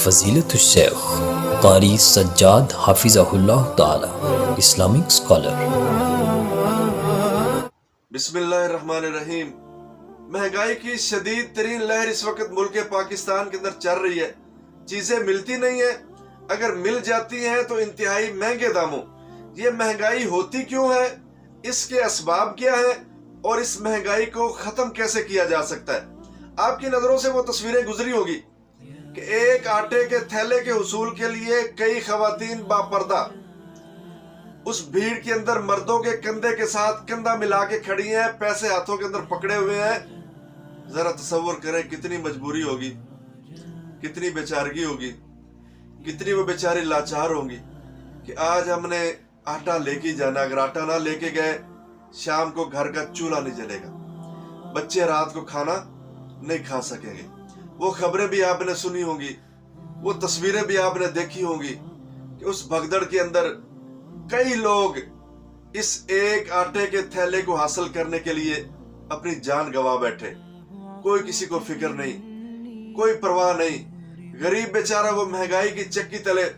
فضیلت الشیخ قاری سجاد حافظہ اللہ تعالی اسلامک اسکالر۔ بسم اللہ الرحمن الرحیم۔ مہنگائی کی شدید ترین لہر اس وقت ملک پاکستان کے اندر چل رہی ہے۔ چیزیں ملتی نہیں ہیں، اگر مل جاتی ہیں تو انتہائی مہنگے داموں۔ یہ مہنگائی ہوتی کیوں ہے، اس کے اسباب کیا ہیں اور اس مہنگائی کو ختم کیسے کیا جا سکتا ہے؟ آپ کی نظروں سے وہ تصویریں گزری ہوگی کہ ایک آٹے کے تھیلے کے حصول کے لیے کئی خواتین باپردہ اس بھیڑ کے اندر مردوں کے کندھے کے ساتھ کندھا ملا کے کھڑی ہیں، پیسے ہاتھوں کے اندر پکڑے ہوئے ہیں۔ ذرا تصور کریں کتنی مجبوری ہوگی، کتنی بیچارگی ہوگی، کتنی وہ بیچاری لاچار ہوں گی کہ آج ہم نے آٹا لے کے جانا، اگر آٹا نہ لے کے گئے شام کو گھر کا چولہا نہیں جلے گا، بچے رات کو کھانا نہیں کھا سکیں گے۔ وہ خبریں بھی آپ نے سنی ہوں گی، وہ تصویریں بھی آپ نے دیکھی ہوں گی کہ اس بھگدڑ کے اندر کئی لوگ اس ایک آٹے کے تھیلے کو حاصل کرنے کے لیے اپنی جان گوا بیٹھے۔ کوئی کسی کو فکر نہیں، کوئی پرواہ نہیں، غریب بیچارہ وہ مہنگائی کی چکی تلے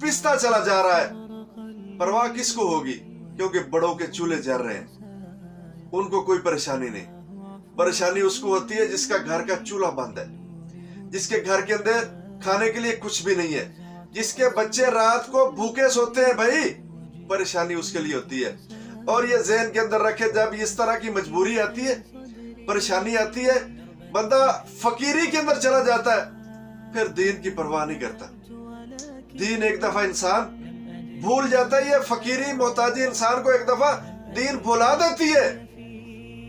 پستا چلا جا رہا ہے۔ پرواہ کس کو ہوگی، کیونکہ بڑوں کے چولہے جل رہے ہیں، ان کو کوئی پریشانی نہیں۔ پریشانی اس کو ہوتی ہے جس کا گھر کا چولہا بند ہے، جس کے گھر کے اندر کھانے کے لیے کچھ بھی نہیں ہے، جس کے بچے رات کو بھوکے سوتے ہیں۔ بھائی پریشانی اس کے لیے ہوتی ہے۔ اور یہ ذہن کے اندر رکھے، جب اس طرح کی مجبوری آتی ہے، پریشانی آتی ہے، بندہ فقیری کے اندر چلا جاتا ہے، پھر دین کی پرواہ نہیں کرتا۔ دین ایک دفعہ انسان بھول جاتا ہے، یہ فقیری محتاجی انسان کو ایک دفعہ دین بھلا دیتی ہے۔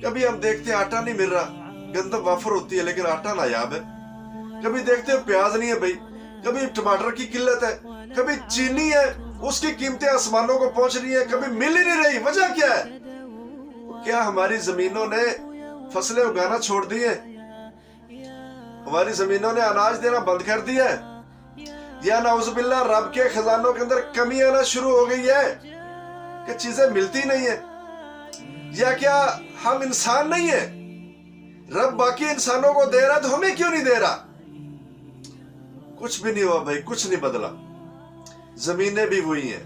کبھی ہم دیکھتے ہیں آٹا نہیں مل رہا، گندم وافر ہوتی ہے لیکن آٹا نایاب ہے۔ کبھی دیکھتے ہیں پیاز نہیں ہے بھائی، کبھی ٹماٹر کی قلت ہے، کبھی چینی ہے، اس کی قیمتیں آسمانوں کو پہنچ رہی ہیں، کبھی مل ہی نہیں رہی۔ وجہ کیا ہے؟ کیا ہماری زمینوں نے فصلیں اگانا چھوڑ دی ہیں؟ ہماری زمینوں نے اناج دینا بند کر دیا ہے؟ یا نعوذ باللہ رب کے خزانوں کے اندر کمی آنا شروع ہو گئی ہے کہ چیزیں ملتی نہیں ہیں؟ یا کیا ہم انسان نہیں ہیں؟ رب باقی انسانوں کو دے رہا تو ہمیں کیوں نہیں دے رہا؟ کچھ بھی نہیں ہوا بھائی، کچھ نہیں بدلا۔ زمینیں بھی وہی ہیں،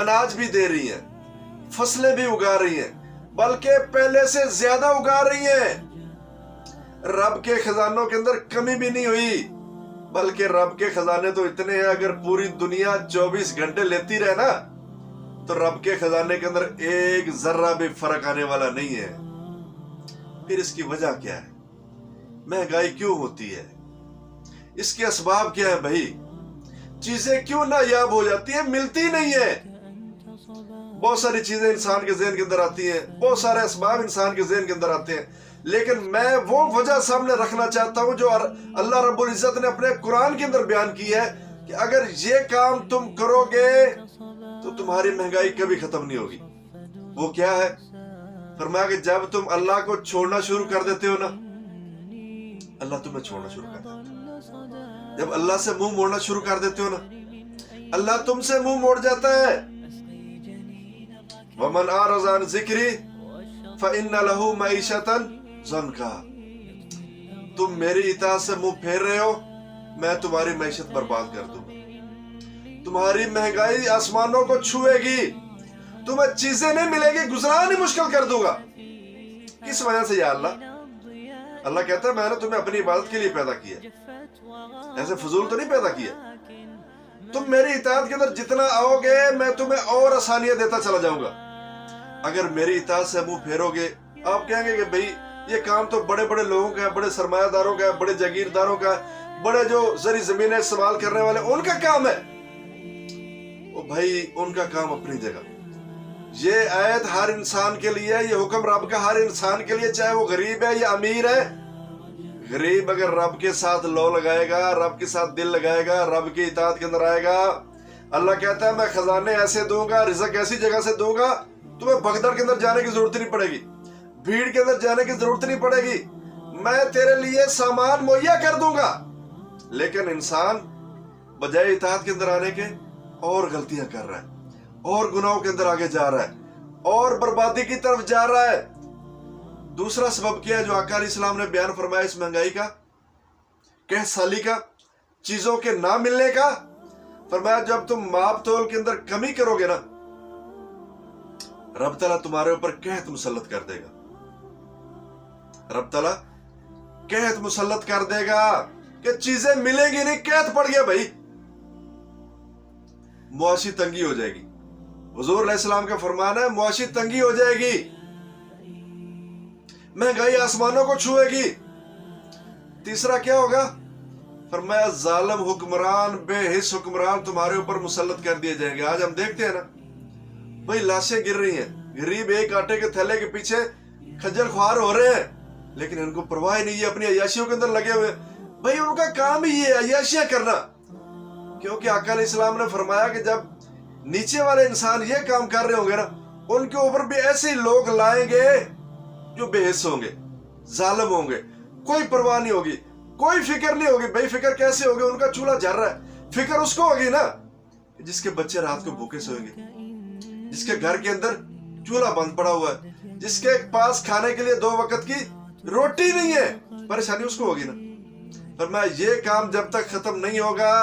اناج بھی دے رہی ہیں، فصلیں بھی اگا رہی ہیں، بلکہ پہلے سے زیادہ اگا رہی ہیں۔ رب کے خزانوں کے اندر کمی بھی نہیں ہوئی، بلکہ رب کے خزانے تو اتنے ہیں، اگر پوری دنیا 24 گھنٹے لیتی رہے نا تو رب کے خزانے کے اندر ایک ذرہ بھی فرق آنے والا نہیں ہے۔ پھر اس کی وجہ کیا ہے؟ مہنگائی کیوں ہوتی ہے؟ اس کے اسباب کیا ہے بھائی؟ چیزیں کیوں نایاب ہو جاتی ہیں، ملتی نہیں ہے؟ بہت ساری چیزیں انسان کے ذہن کے اندر آتی ہیں، بہت سارے اسباب انسان کے ذہن کے اندر آتے ہیں، لیکن میں وہ وجہ سامنے رکھنا چاہتا ہوں جو اللہ رب العزت نے اپنے قرآن کے اندر بیان کی ہے کہ اگر یہ کام تم کرو گے تو تمہاری مہنگائی کبھی ختم نہیں ہوگی۔ وہ کیا ہے؟ فرمایا کہ جب تم اللہ کو چھوڑنا شروع کر دیتے ہو نا، اللہ تمہیں چھوڑنا شروع کر دیتا ہے۔ جب اللہ سے منہ موڑنا شروع کر دیتے ہو نا، اللہ تم سے منہ موڑ جاتا ہے۔ وَمَنْ أَعْرَضَ عَنْ ذِكْرِي فَإِنَّ لَهُ مَعِيشَةً ضَنْكَا۔ تم میری اطاعت سے منہ پھیر رہے ہو، میں تمہاری معیشت برباد کر دوں گا۔ تمہاری مہنگائی آسمانوں کو چھوئے گی، تمہیں چیزیں نہیں ملے گی، گزران ہی مشکل کر دوں گا۔ کس وجہ سے یا اللہ؟ اللہ کہتا ہے میں نے تمہیں اپنی عبادت کے لیے پیدا کیا، ایسے فضول تو نہیں پیدا کیا۔ تم میری اطاعت کے اندر جتنا آؤ گے میں تمہیں اور آسانیاں دیتا چلا جاؤں گا۔ اگر میری اطاعت سے منہ پھیرو گے، آپ کہیں گے کہ بھئی یہ کام تو بڑے بڑے لوگوں کا ہے، بڑے سرمایہ داروں کا ہے، بڑے جاگیرداروں کا ہے، بڑے جو زرعی زمینیں استعمال کرنے والے ان کا کام ہے۔ وہ بھائی ان کا کام اپنی جگہ، یہ آیت ہر انسان کے لیے، یہ حکم رب کا ہر انسان کے لیے، چاہے وہ غریب ہے یا امیر ہے۔ غریب اگر رب کے ساتھ لو لگائے گا، رب کے ساتھ دل لگائے گا، رب کی اطاعت کے اندر آئے گا، اللہ کہتا ہے میں خزانے ایسے دوں گا، رزق ایسی جگہ سے دوں گا، تمہیں بھگدڑ کے اندر جانے کی ضرورت نہیں پڑے گی، بھیڑ کے اندر جانے کی ضرورت نہیں پڑے گی، میں تیرے لیے سامان مہیا کر دوں گا۔ لیکن انسان بجائے اطاعت کے اندر آنے کے اور غلطیاں کر رہا ہے، اور گناہوں کے اندر آگے جا رہا ہے، اور بربادی کی طرف جا رہا ہے۔ دوسرا سبب کیا ہے جو آقا علیہ السلام نے بیان فرمایا اس مہنگائی کا، 1 سالی کا؟ चीजों के ना मिलने का। फरमाया जब तुम माप तोल के अंदर कमी करोगे ना, रब ताला तुम्हारे ऊपर कहत मुसल्लत कर देगा। रब ताला कहत मुसल्लत कर देगा कि चीजें मिलेंगी नहीं, कहत पड़ गया भाई, मुआशी तंगी हो जाएगी। हुजूर अलैहिस्सलाम का फरमान है मुआशी तंगी हो जाएगी, महंगाई आसमानों को छुएगी। तीसरा क्या होगा? फरमाया जालिम हुक्मरान, बेहिस हुक्मरान तुम्हारे ऊपर मुसल्लत कर दिए जाएंगे। आज हम देखते हैं ना भाई, लाशें गिर रही हैं, गरीब एक आटे के थैले के पीछे खज्जल ख्वार हो रहे हैं, लेकिन इनको परवाह नहीं है, अपनी अय्याशियों के अंदर लगे हुए। भाई उनका काम ही ये अय्याशियां करना, क्योंकि आका अलैहिस्सलाम ने फरमाया कि जब नीचे वाले इंसान ये काम कर रहे होंगे ना, उनके ऊपर भी ऐसे ही लोग लाएंगे जो बेहिस होंगे, जालिम होंगे, कोई परवाह नहीं होगी, कोई फिक्र नहीं होगी। भाई फिक्र कैसे होगी? उनका चूल्हा जल रहा है, फिक्र उसको होगी ना जिसके बच्चे रात को भूखे सोएंगे, जिसके घर के अंदर चूल्हा बंद पड़ा हुआ है, जिसके पास खाने के लिए 2 वक्त की रोटी नहीं है, परेशानी उसको होगी ना। पर मैं ये काम जब तक खत्म नहीं होगा,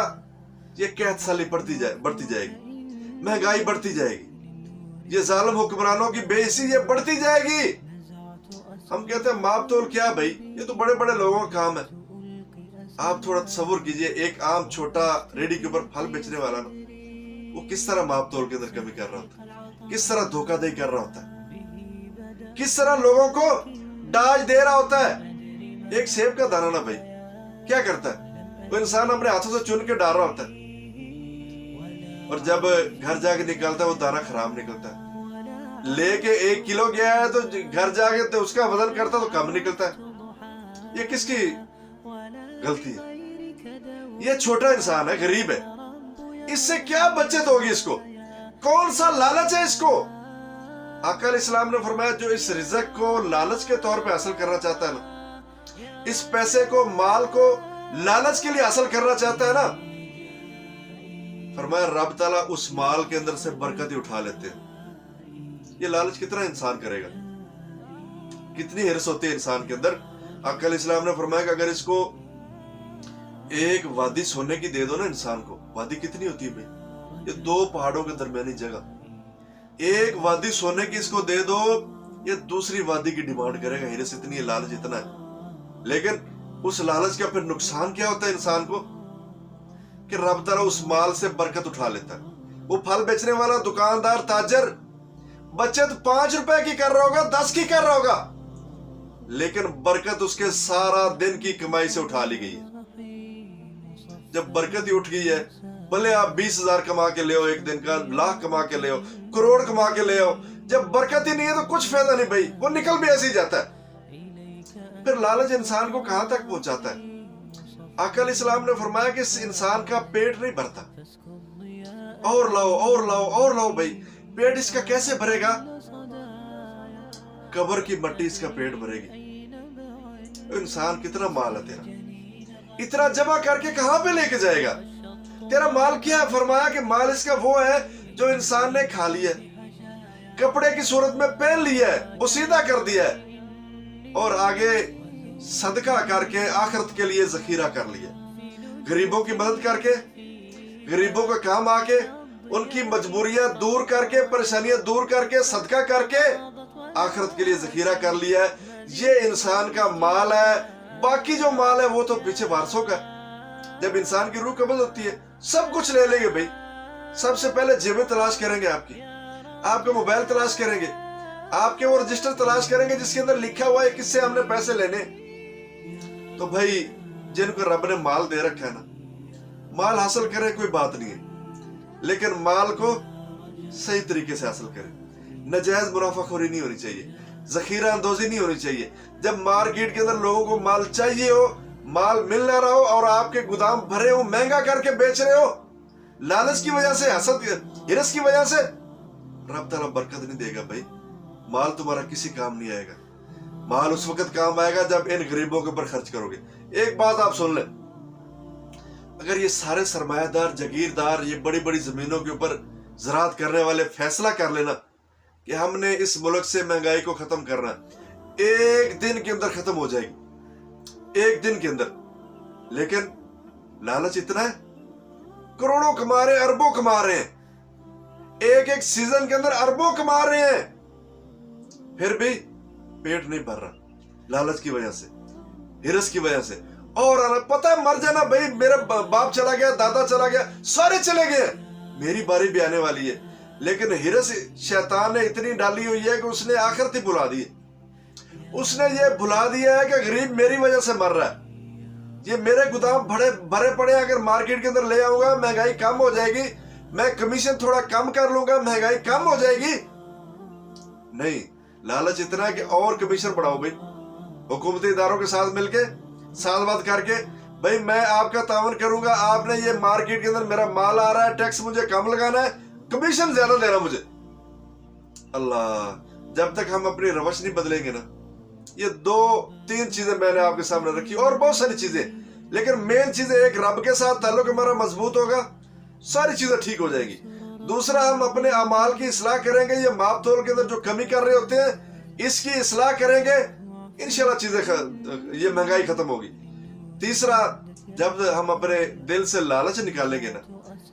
ये कहत साली बढ़ती जाएगी, महंगाई बढ़ती जाएगी, ये जालिम हुक्मरानों की बेइज्जती ये बढ़ती जाएगी। हम कहते हैं माप तोल क्या भाई, ये तो बड़े बड़े लोगों का काम है। आप थोड़ा तसव्वुर कीजिए, एक आम छोटा रेडी के ऊपर फल बेचने वाला ना, वो किस तरह माप तोल के अंदर कमी कर रहा होता है, किस तरह धोखाधड़ी कर रहा होता है, किस तरह लोगों को दाज दे रहा होता है। एक सेब का दाना ना भाई क्या करता है, वो इंसान अपने हाथों से चुन के डाल रहा होता है, और जब घर जाके निकलता है वो दाना खराब निकलता है। लेके 1 किलो गया है तो घर जाके तो उसका वजन करता तो कम निकलता है। ये किसकी गलती है? ये छोटा इंसान है, गरीब है, इससे क्या बचत होगी? इसको कौन सा लालच है इसको? आका अलैहिस्सलाम ने फरमाया जो इस रिज़्क को लालच के तौर पे हासिल करना चाहता है ना, इस पैसे को, माल को लालच के लिए हासिल करना चाहता है ना, फरमाया रब ताला उस माल के अंदर से बरकत ही उठा लेते हैं। ये लालच कितना इंसान करेगा, कितनी हिर्स होती है इंसान के अंदर। आका अलैहिस्सलाम ने फरमाया कि अगर इसको एक वादी सोने की दे दो ना इंसान को, वादी कितनी होती है भाई, ये 2 पहाड़ों के दरमियानी जगह, एक वादी सोने की इसको दे दो, ये दूसरी वादी की डिमांड करेगा, हिरस इतनी है, लालच इतना है। लेकिन उस लालच का फिर नुकसान क्या होता है इंसान को कि रब ताला उस माल से बरकत उठा लेता है। वो फल बेचने वाला दुकानदार, ताजर बचत 5 रुपए की कर रहा होगा, 10 की कर रहा होगा, लेकिन बरकत उसके सारा दिन की कमाई से उठा ली गई है। जब बरकत ही उठ गई है, भले आप 20,000 कमा के ले आओ एक दिन का, लाख कमा के ले आओ, करोड़ कमा के ले आओ, जब बरकत ही नहीं है तो कुछ फायदा नहीं भाई, वो निकल भी ऐसे ही जाता है। फिर लालच इंसान को कहां तक पहुंचाता है? आका अलैहिस्सलाम ने फरमाया कि इस इंसान का पेट नहीं भरता, और लाओ और लाओ और लाओ भाई, पेट इसका कैसे भरेगा? कब्र की मट्टी इसका पेट भरेगी। इंसान कितना माल है तेरा, इतना जमा करके कहां पे लेके जाएगा? तेरा माल क्या है? फरमाया कि माल इसका वो है जो इंसान ने खा लिया, कपड़े की सूरत में पहन लिया है, वो सीधा कर दिया है, और आगे सदका करके आखिरत के लिए जखीरा कर लिया। गरीबों की मदद करके, गरीबों का काम आके, उनकी मजबूरियां दूर करके, परेशानियां दूर करके, सदका करके आखिरत के लिए जखीरा कर लिया है। ये इंसान का माल है। बाकी जो माल है वो तो पीछे वारसों का। जब इंसान की रूह कब्ज होती है, सब कुछ ले लेंगे भाई। सबसे पहले जेबें तलाश करेंगे आपकी, आपका मोबाइल तलाश करेंगे, आपके वो रजिस्टर तलाश करेंगे जिसके अंदर लिखा हुआ है किससे हमने पैसे लेने। तो भाई जिनको रब ने माल दे रखा है ना, माल हासिल करे कोई बात नहीं है, लेकिन माल को सही तरीके से हासिल करें। नजायज मुनाफाखोरी नहीं होनी चाहिए, जखीरा अंदोजी नहीं होनी चाहिए। जब मार्केट के अंदर लोगों को माल चाहिए हो, माल मिल ना रहा हो और आपके गोदाम भरे हो, महंगा करके बेच रहे हो, लालच की वजह से, हसद हिरस की वजह से, रब ताला बरकत नहीं देगा भाई। माल तुम्हारा किसी काम नहीं आएगा। माल उस वक्त काम आएगा जब इन गरीबों के ऊपर खर्च करोगे। एक बात आप सुन लें, अगर ये सारे सरमायादार, जागीरदार, ये बड़ी बड़ी जमीनों के ऊपर ज़राअत करने वाले फैसला कर लेना कि हमने इस मुल्क से महंगाई को खत्म करना, एक दिन के अंदर खत्म हो जाएगी, एक दिन के अंदर। लेकिन लालच इतना है, करोड़ों कमा रहे हैं, अरबों कमा रहे हैं, एक एक सीजन के अंदर अरबों कमा रहे हैं, फिर भी पेट नहीं भर रहा, लालच की वजह से, हिरस की वजह से। और पता है मर जाना भाई, मेरा बाप चला गया, दादा चला गया, सारे चले गए, मेरी बारी भी आने वाली है, लेकिन हिरस शैतान ने इतनी डाली हुई है कि उसने आखिरत ही भुला दी है। उसने ये भुला दिया है कि गरीब मेरी वजह से मर रहा है, ये मेरे गोदाम भरे पड़े, अगर मार्केट के अंदर ले आऊंगा महंगाई कम हो जाएगी, मैं कमीशन थोड़ा कम कर लूंगा महंगाई कम हो जाएगी। नहीं, लालच इतना है कि और कमीशन बढ़ाओ भाई, हुकूमती इदारों के साथ मिलके साथ बात करके, भाई मैं आपका तावन करूंगा, आपने ये मार्केट के अंदर मेरा माल आ रहा है, टैक्स मुझे कम लगाना है, कमीशन ज्यादा देना मुझे। अल्लाह, जब तक हम अपनी रवश नहीं बदलेंगे ना, ये 2-3 चीजें मैंने आपके सामने रखी और बहुत सारी चीजें, लेकिन मेन चीजें, एक रब के साथ ताल्लुक हमारा मजबूत होगा, सारी चीजें ठीक हो जाएगी। दूसरा, हम अपने अमाल की इस्लाह करेंगे, ये माप तोल के अंदर जो कमी कर रहे होते हैं इसकी इस्लाह करेंगे, इंशाल्लाह चीजें ये महंगाई खत्म होगी। तीसरा, जब हम अपने दिल से लालच निकालेंगे ना,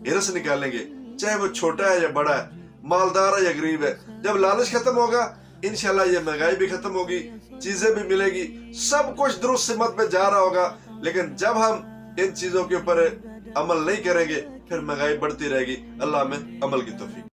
हिरस निकालेंगे, चाहे वो छोटा है या बड़ा है, मालदार है या गरीब है, जब लालच खत्म होगा इंशाल्लाह ये महंगाई भी खत्म होगी, चीजें भी मिलेगी, सब कुछ दुरुस्त सिमत पे जा रहा होगा। लेकिन जब हम इन चीजों के ऊपर अमल नहीं करेंगे फिर महंगाई बढ़ती रहेगी। अल्लाह में अमल की तौफीक।